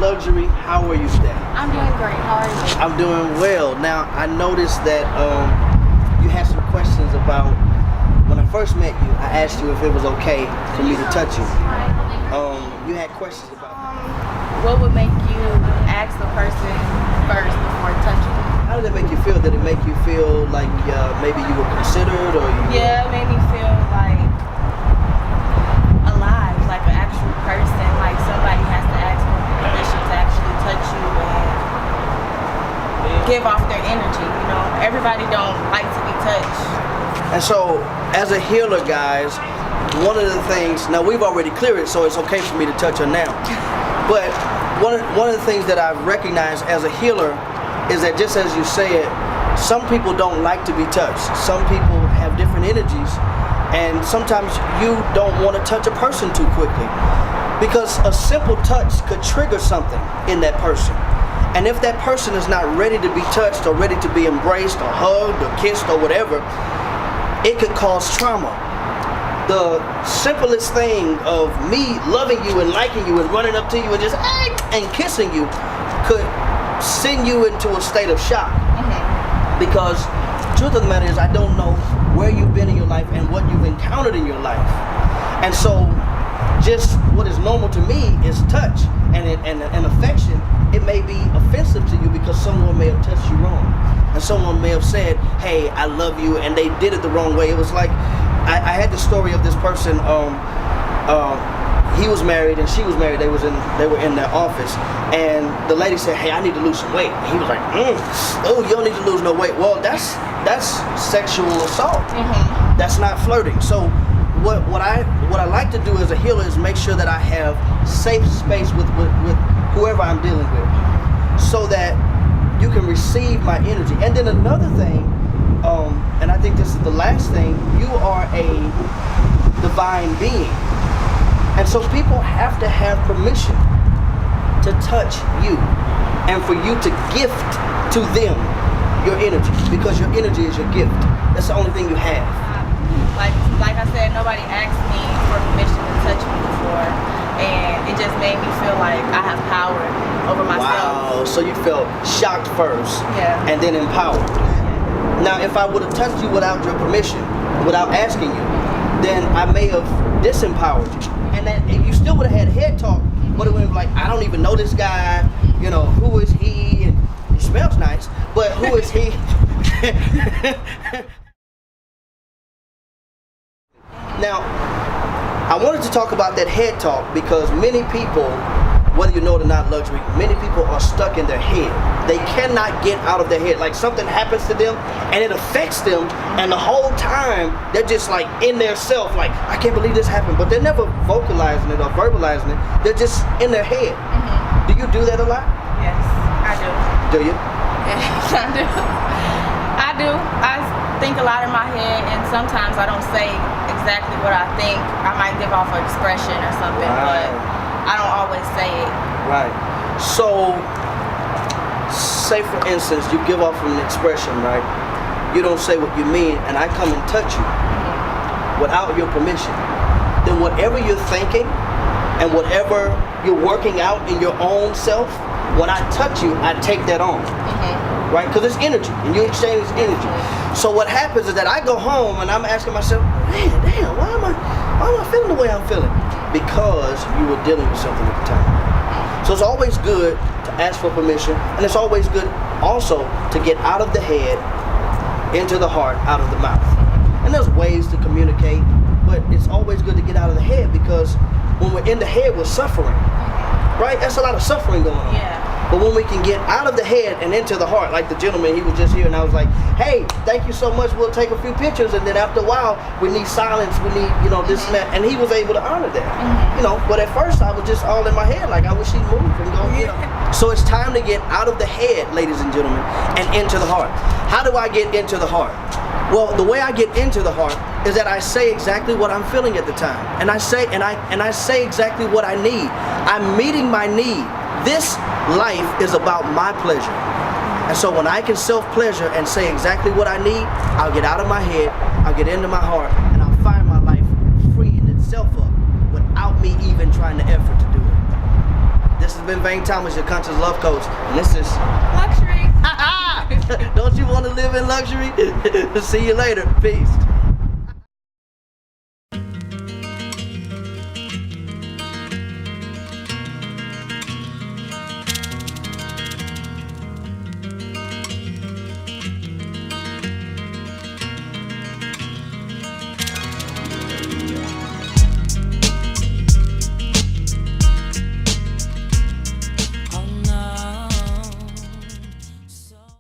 Luxury. How are you today? I'm doing great. How are you? I'm doing well. Now, I noticed that you had some questions about, when I first met you, I asked you if it was okay for me to touch you. You had questions about What would make you ask the person first before touching? how did it make you feel? Did it make you feel like maybe you were considered, or you Yeah, it made me feel like alive, like an actual person. Like somebody has to ask for permission to actually touch you and give off their energy. You know, everybody don't like to be touched. And so, as a healer, guys, one of the things, now we've already cleared it, so it's okay for me to touch her now. But one of the things that I've recognized as a healer is that, just as you said, some people don't like to be touched. Some people have different energies, and sometimes you don't want to touch a person too quickly, because a simple touch could trigger something in that person. And if that person is not ready to be touched, or ready to be embraced, or hugged, or kissed, or whatever, it could cause trauma. The simplest thing of me loving you and liking you and running up to you and just and kissing you could send you into a state of shock. Because truth of the matter is, I don't know where you've been in your life and what you've encountered in your life. And so just what is normal to me is touch and affection. It may be offensive to you because someone may have touched you wrong, and someone may have said, hey, I love you, and they did it the wrong way. It was like, I had the story of this person. He was married and she was married. They were in their office, and the lady said, hey, I need to lose some weight. And he was like, oh, you don't need to lose no weight. Well, that's sexual assault. That's not flirting. So what I like to do as a healer is make sure that I have safe space with whoever I'm dealing with, so that you can receive my energy. And then another thing, and I think this is the last thing, you are a divine being. And so people have to have permission to touch you, and for you to gift to them your energy, because your energy is your gift. That's the only thing you have. Like I said, nobody asked me for permission to touch me before, and it just made me feel like I have power over myself. Wow, so you felt shocked first, Yeah. and then empowered. Now, if I would have touched you without your permission, without asking you, then I may have disempowered you. And then you still would have had head talk, but it would have been like, I don't even know this guy, you know, who is he? And he smells nice, but who is he? Now, I wanted to talk about that head talk because many people, whether you know it or not, Luxury, many people are stuck in their head. They cannot get out of their head. Like something happens to them and it affects them, and the whole time they're just like in their self, like, I can't believe this happened, but they're never vocalizing it or verbalizing it. They're just in their head. Do you do that a lot? Yes, I do. Do you? Yes, I do. I do. I think a lot in my head, and sometimes I don't say exactly what I think. I might give off an expression or something, but I don't always say it. Right. So, say for instance, you give off an expression, right? You don't say what you mean, and I come and touch you without your permission. Then whatever you're thinking and whatever you're working out in your own self, when I touch you, I take that on. Right? Because it's energy, and you exchange energy. So what happens is that I go home and I'm asking myself, man, damn, why am I feeling the way I'm feeling? Because you were dealing with something at the time. So it's always good to ask for permission, and it's always good also to get out of the head, into the heart, out of the mouth. And there's ways to communicate, but it's always good to get out of the head, because when we're in the head, we're suffering. Right? That's a lot of suffering going on. Yeah. But when we can get out of the head and into the heart, like the gentleman, he was just here, and I was like, hey, thank you so much, we'll take a few pictures, and then after a while, we need silence, we need, you know, this and that, and he was able to honor that. You know, but at first, I was just all in my head, like, I wish he'd move and go, you know. So it's time to get out of the head, ladies and gentlemen, and into the heart. How do I get into the heart? Well, the way I get into the heart is that I say exactly what I'm feeling at the time, and I say exactly what I need. I'm meeting my need. This life is about my pleasure. And so when I can self-pleasure and say exactly what I need, I'll get out of my head, I'll get into my heart, and I'll find my life freeing itself up without me even trying to effort to do it. This has been Vane Thomas, your conscious love coach. And this is Luxury. don't you want to live in luxury? See you later. Peace.